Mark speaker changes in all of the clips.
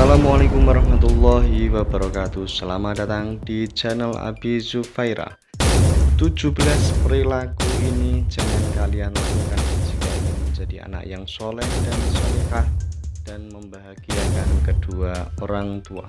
Speaker 1: Assalamualaikum warahmatullahi wabarakatuh. Selamat datang di channel Abi Zufaira. 17 perilaku ini jangan kalian lakukan jika ingin menjadi anak yang soleh dan solehah dan membahagiakan kedua orang tua.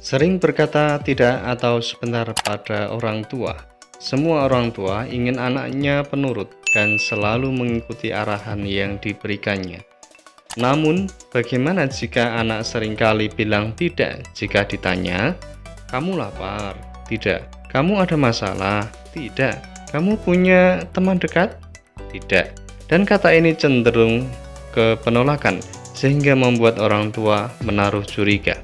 Speaker 1: Sering berkata tidak atau sebentar pada orang tua. Semua orang tua ingin anaknya penurut dan selalu mengikuti arahan yang diberikannya. Namun, bagaimana jika anak seringkali bilang tidak jika ditanya, "Kamu lapar?" "Tidak." "Kamu ada masalah?" "Tidak." "Kamu punya teman dekat?" "Tidak." Dan kata ini cenderung ke penolakan, sehingga membuat orang tua menaruh curiga.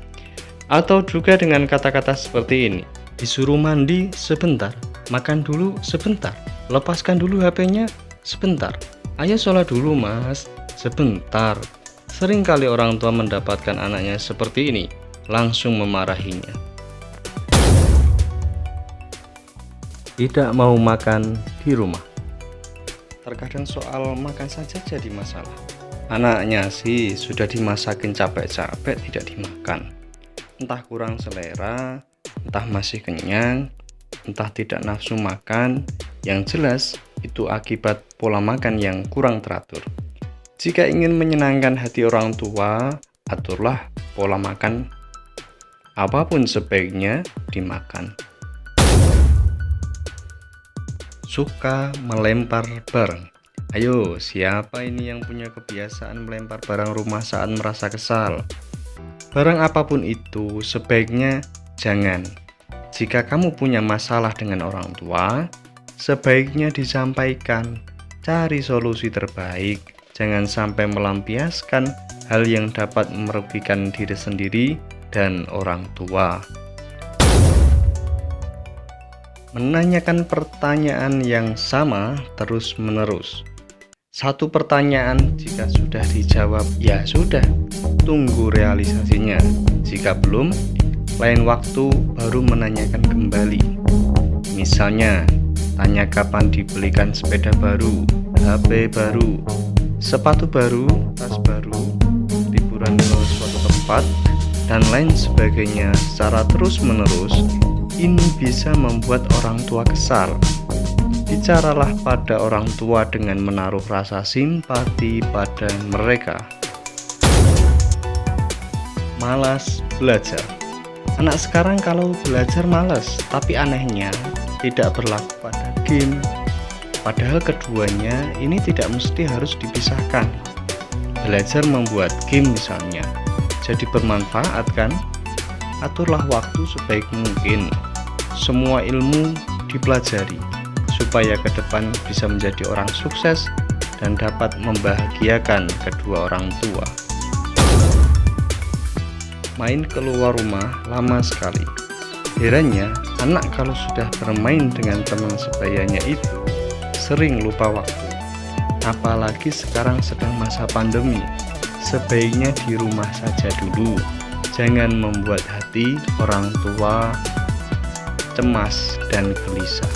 Speaker 1: Atau juga dengan kata-kata seperti ini, disuruh mandi sebentar, makan dulu sebentar, lepaskan dulu HP-nya sebentar, ayo sholat dulu mas, sebentar. Seringkali orang tua mendapatkan anaknya seperti ini, langsung memarahinya. Tidak mau makan di rumah. Terkadang soal makan saja jadi masalah. Anaknya sih sudah dimasakin capek-capek tidak dimakan. Entah kurang selera, entah masih kenyang, entah tidak nafsu makan. Yang jelas, itu akibat pola makan yang kurang teratur. Jika ingin menyenangkan hati orang tua, aturlah pola makan. Apapun sebaiknya dimakan. Suka melempar barang. Ayo, siapa ini yang punya kebiasaan melempar barang rumah saat merasa kesal? Barang apapun itu sebaiknya jangan. Jika kamu punya masalah dengan orang tua, sebaiknya disampaikan. Cari solusi terbaik. Jangan sampai melampiaskan hal yang dapat merugikan diri sendiri dan orang tua. Menanyakan pertanyaan yang sama terus-menerus. Satu pertanyaan jika sudah dijawab, ya sudah, tunggu realisasinya. Jika belum, lain waktu baru menanyakan kembali. Misalnya, tanya kapan dibelikan sepeda baru, HP baru, sepatu baru, tas baru, liburan ke suatu tempat, dan lain sebagainya secara terus-menerus. Ini bisa membuat orang tua kesal. Bicaralah pada orang tua dengan menaruh rasa simpati pada mereka. Malas belajar. Anak sekarang kalau belajar malas, tapi anehnya tidak berlaku pada game. Padahal keduanya ini tidak mesti harus dipisahkan. Belajar membuat game misalnya, jadi bermanfaat kan? Aturlah waktu sebaik mungkin. Semua ilmu dipelajari, supaya ke depan bisa menjadi orang sukses dan dapat membahagiakan kedua orang tua. Main keluar rumah lama sekali. Herannya, anak kalau sudah bermain dengan teman sebayanya itu sering lupa waktu. Apalagi sekarang sedang masa pandemi. Sebaiknya di rumah saja dulu. Jangan membuat hati orang tua cemas dan gelisah.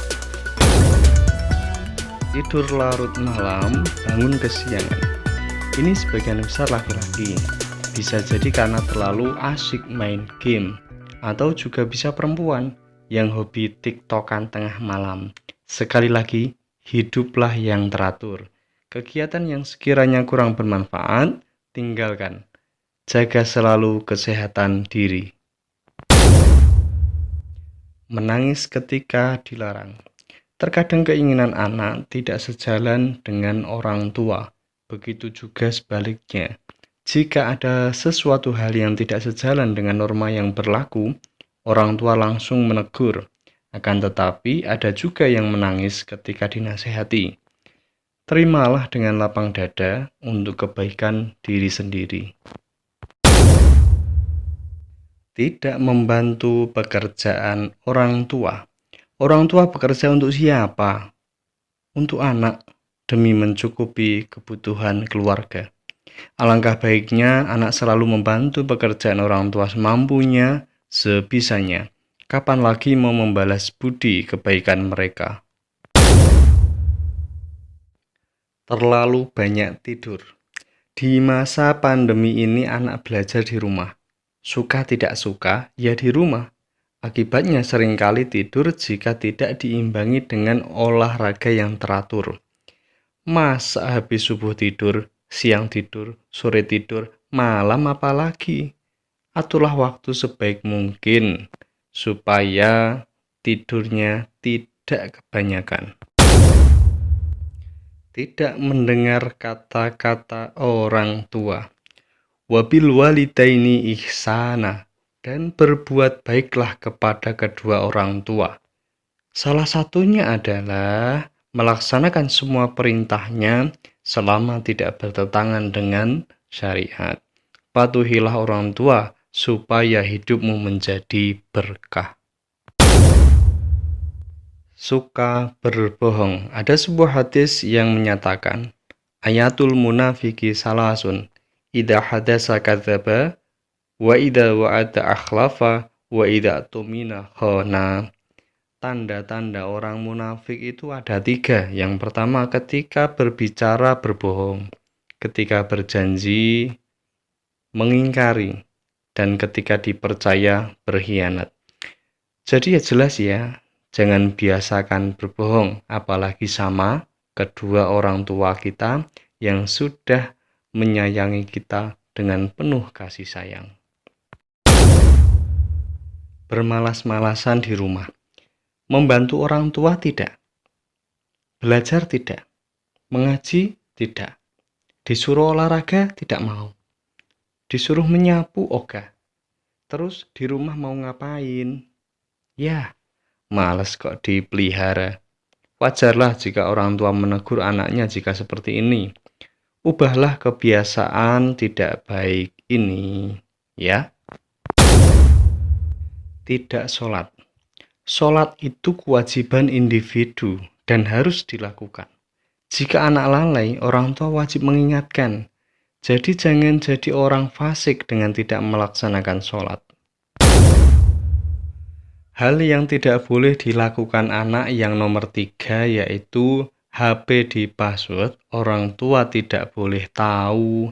Speaker 1: Tidur larut malam, bangun kesiangan. Ini sebagian besar laki-laki. Bisa jadi karena terlalu asyik main game, atau juga bisa perempuan yang hobi tiktokan tengah malam. Sekali lagi, hiduplah yang teratur. Kegiatan yang sekiranya kurang bermanfaat, tinggalkan. Jaga selalu kesehatan diri. Menangis ketika dilarang. Terkadang keinginan anak tidak sejalan dengan orang tua. Begitu juga sebaliknya. Jika ada sesuatu hal yang tidak sejalan dengan norma yang berlaku, orang tua langsung menegur. Akan tetapi ada juga yang menangis ketika dinasehati. Terimalah dengan lapang dada untuk kebaikan diri sendiri. Tidak membantu pekerjaan orang tua. Orang tua bekerja untuk siapa? Untuk anak, demi mencukupi kebutuhan keluarga. Alangkah baiknya anak selalu membantu pekerjaan orang tua semampunya, sebisanya. Kapan lagi mau membalas budi kebaikan mereka? Terlalu banyak tidur. Di masa pandemi ini anak belajar di rumah. Suka tidak suka, ya di rumah. Akibatnya seringkali tidur jika tidak diimbangi dengan olahraga yang teratur. Masa habis subuh tidur, siang tidur, sore tidur, malam apalagi? Aturlah waktu sebaik mungkin supaya tidurnya tidak kebanyakan. Tidak mendengar kata-kata orang tua. Wabil walidaini ihsana, dan berbuat baiklah kepada kedua orang tua. Salah satunya adalah melaksanakan semua perintahnya selama tidak bertentangan dengan syariat. Patuhilah orang tua supaya hidupmu menjadi berkah. Suka berbohong. Ada sebuah hadis yang menyatakan, ayatul munafiki salasun, idza hadasa kadzaba, wa idza wa'ada akhlafa, wa idza tumina khana. Tanda-tanda orang munafik itu ada 3. Yang pertama, ketika berbicara berbohong, ketika berjanji mengingkari, dan ketika dipercaya berkhianat. Jadi ya jelas ya, jangan biasakan berbohong, apalagi sama kedua orang tua kita yang sudah menyayangi kita dengan penuh kasih sayang. Bermalas-malasan di rumah. Membantu orang tua tidak. Belajar tidak. Mengaji tidak. Disuruh olahraga tidak mau. Disuruh menyapu ogah. Terus di rumah mau ngapain? Ya, males kok dipelihara. Wajarlah jika orang tua menegur anaknya jika seperti ini. Ubahlah kebiasaan tidak baik ini, ya. Tidak sholat. Sholat itu kewajiban individu dan harus dilakukan. Jika anak lalai, orang tua wajib mengingatkan. Jadi jangan jadi orang fasik dengan tidak melaksanakan sholat. Hal yang tidak boleh dilakukan anak yang nomor 3 yaitu HP di password, orang tua tidak boleh tahu.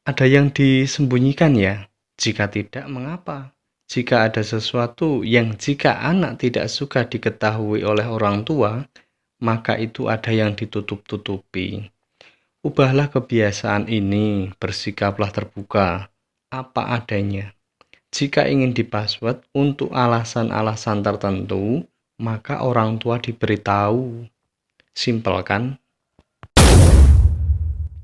Speaker 1: Ada yang disembunyikan ya? Jika tidak, mengapa? Jika ada sesuatu yang jika anak tidak suka diketahui oleh orang tua, maka itu ada yang ditutup-tutupi. Ubahlah kebiasaan ini, bersikaplah terbuka, apa adanya. Jika ingin di-password untuk alasan-alasan tertentu, maka orang tua diberitahu. Simpel kan?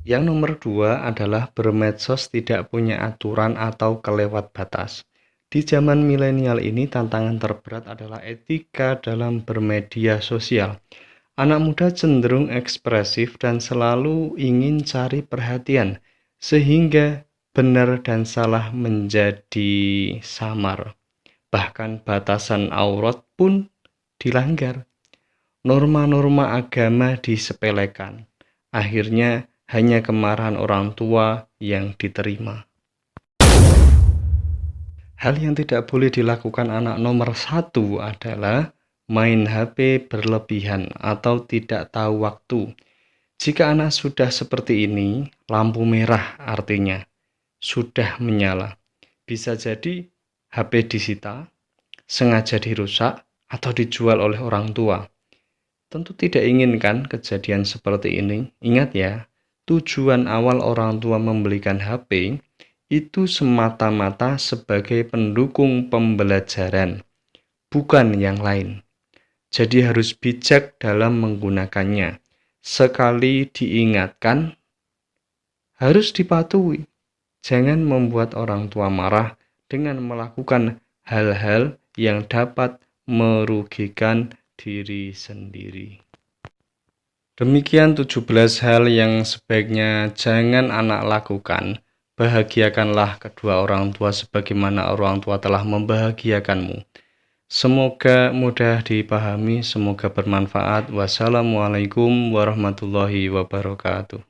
Speaker 1: Yang nomor 2 adalah bermedsos tidak punya aturan atau kelewat batas. Di zaman milenial ini tantangan terberat adalah etika dalam bermedia sosial. Anak muda cenderung ekspresif dan selalu ingin cari perhatian, sehingga benar dan salah menjadi samar. Bahkan batasan aurat pun dilanggar. Norma-norma agama disepelekan. Akhirnya hanya kemarahan orang tua yang diterima. Hal yang tidak boleh dilakukan anak nomor 1 adalah main HP berlebihan atau tidak tahu waktu. Jika anak sudah seperti ini, lampu merah artinya sudah menyala. Bisa jadi HP disita, sengaja dirusak, atau dijual oleh orang tua. Tentu tidak inginkan kejadian seperti ini. Ingat ya, tujuan awal orang tua membelikan HP itu semata-mata sebagai pendukung pembelajaran, bukan yang lain. Jadi harus bijak dalam menggunakannya. Sekali diingatkan, harus dipatuhi. Jangan membuat orang tua marah dengan melakukan hal-hal yang dapat merugikan diri sendiri. Demikian 17 hal yang sebaiknya jangan anak lakukan. Bahagiakanlah kedua orang tua sebagaimana orang tua telah membahagiakanmu. Semoga mudah dipahami, semoga bermanfaat. Wassalamualaikum warahmatullahi wabarakatuh.